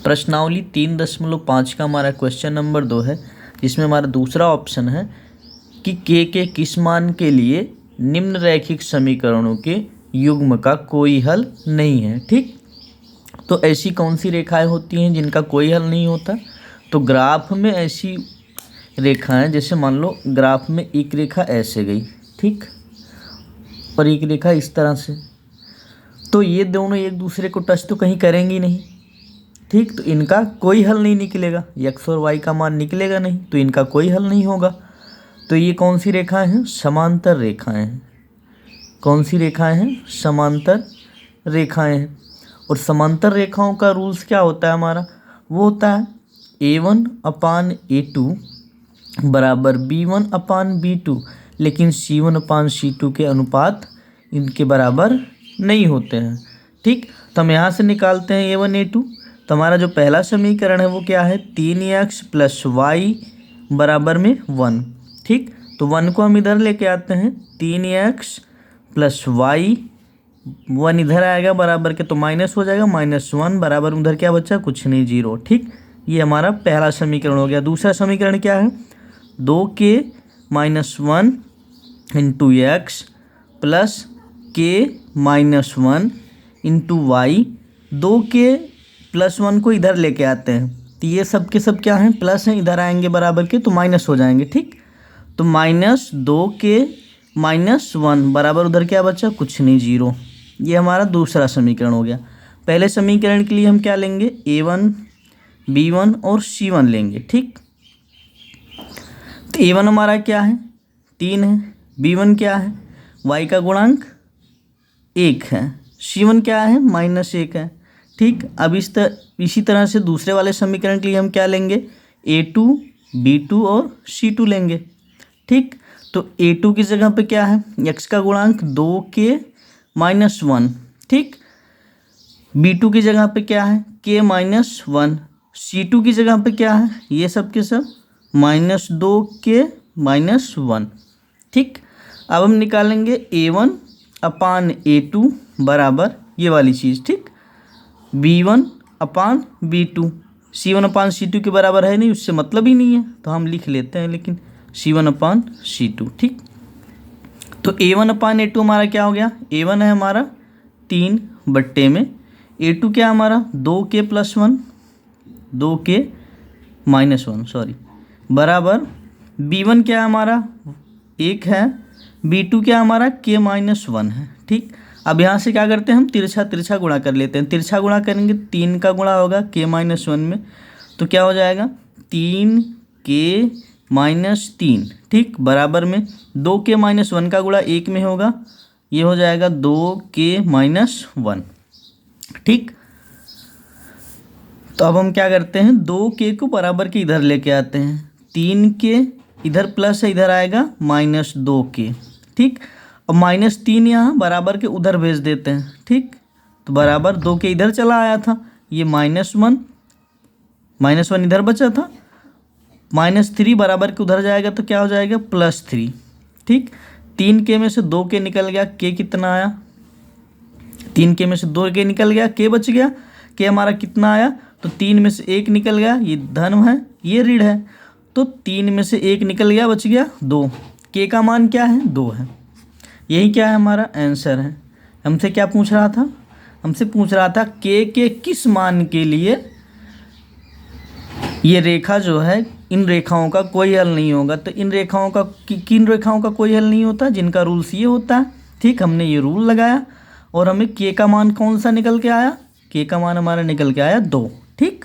प्रश्नावली 3.5 का हमारा क्वेश्चन नंबर 2 है, जिसमें हमारा दूसरा ऑप्शन है कि के किस मान के लिए निम्न रैखिक समीकरणों के युग्म का कोई हल नहीं है। ठीक, तो ऐसी कौन सी रेखाएं होती हैं जिनका कोई हल नहीं होता? तो ग्राफ में ऐसी रेखाएं, जैसे मान लो ग्राफ में एक रेखा ऐसे गई, ठीक, और एक रेखा इस तरह से, तो ये दोनों एक दूसरे को टच तो कहीं करेंगी नहीं। ठीक, तो इनका कोई हल नहीं निकलेगा, x और y का मान निकलेगा नहीं, तो इनका कोई हल नहीं होगा। तो ये कौन सी रेखाएं हैं? समांतर रेखाएं हैं। कौन सी रेखाएं हैं? समांतर रेखाएं हैं। और समांतर रेखाओं का रूल्स क्या होता है हमारा? वो होता है a1/a2 बराबर b1/b2, लेकिन c1/c2 के अनुपात इनके बराबर नहीं होते हैं। ठीक, तो हम यहाँ से निकालते हैं a1 a2। तो हमारा जो पहला समीकरण है वो क्या है? 3x + y बराबर में 1। ठीक, तो 1 को हम इधर लेके आते हैं, 3x + y, 1 इधर आएगा बराबर के, तो माइनस हो जाएगा, -1 बराबर उधर क्या बचा? कुछ नहीं, 0। ठीक, ये हमारा पहला समीकरण हो गया। दूसरा समीकरण क्या है? 2k - 1 × x + k - 1 × y। 2k + 1 को इधर लेके आते हैं, तो ये सब के सब क्या हैं? प्लस हैं, इधर आएंगे बराबर के तो माइनस हो जाएंगे। ठीक, तो -2k - 1 बराबर उधर क्या बचा? कुछ नहीं, 0। ये हमारा दूसरा समीकरण हो गया। पहले समीकरण के लिए हम क्या लेंगे? a1, b1 और c1 लेंगे। ठीक, तो a1 हमारा क्या है? 3 है। b1 क्या है? y का गुणांक 1 है। c1 क्या है? -1 है। ठीक, अब इसी तरह से दूसरे वाले समीकरण के लिए हम क्या लेंगे? a2, b2 और c2 लेंगे। ठीक, तो a2 की जगह पे क्या है? x का गुणांक 2k - 1। ठीक, b2 की जगह पे क्या है? k - 1। c2 की जगह पे क्या है? ये सब के सब -2k - 1। ठीक, अब हम निकालेंगे a1/a2 बराबर ये वाली चीज़। ठीक, b1/b2, c1/c2 के बराबर है नहीं, उससे मतलब ही नहीं है, तो हम लिख लेते हैं, लेकिन c1/c2। ठीक, तो a1/a2 हमारा क्या हो गया? a1 है हमारा 3 बट्टे में, a2 क्या हमारा? 2k + 1, 2k - 1 सॉरी, बराबर b1 क्या है हमारा? 1 है, b2 क्या हमारा? k - 1 है। ठीक, अब यहाँ से क्या करते हैं हम? तिरछा गुणा कर लेते हैं। तिरछा गुणा करेंगे, 3 का गुणा होगा k - 1 में, तो क्या हो जाएगा? 3k - 3। ठीक, बराबर में 2k - 1 का गुणा 1 में होगा, ये हो जाएगा 2k - 1। ठीक, तो अब हम क्या करते हैं? 2k को बराबर के इधर लेके आते हैं, 3k इधर प्लस है, इधर आएगा -2k। ठीक, अब -3 यहाँ बराबर के उधर भेज देते हैं। ठीक, तो बराबर 2k इधर चला आया था, ये -1 इधर बचा था, -3 बराबर के उधर जाएगा तो क्या हो जाएगा? +3। ठीक, 3k में से 2k निकल गया, k कितना आया? 3k में से 2k निकल गया, k बच गया। k हमारा कितना आया? तो 3 में से 1 निकल गया, ये धन है, ये ऋण है, तो 3 में से 1 निकल गया, बच गया 2। k का मान क्या है? 2 है। यही क्या है? हमारा आंसर है। हमसे क्या पूछ रहा था? हमसे पूछ रहा था k के किस मान के लिए ये रेखा जो है, इन रेखाओं का कोई हल नहीं होगा। तो इन रेखाओं का किन रेखाओं का कोई हल नहीं होता? जिनका रूल्स ये होता है। ठीक, हमने ये रूल लगाया और हमें k का मान कौन सा निकल के आया? k का मान हमारा निकल के आया 2। ठीक।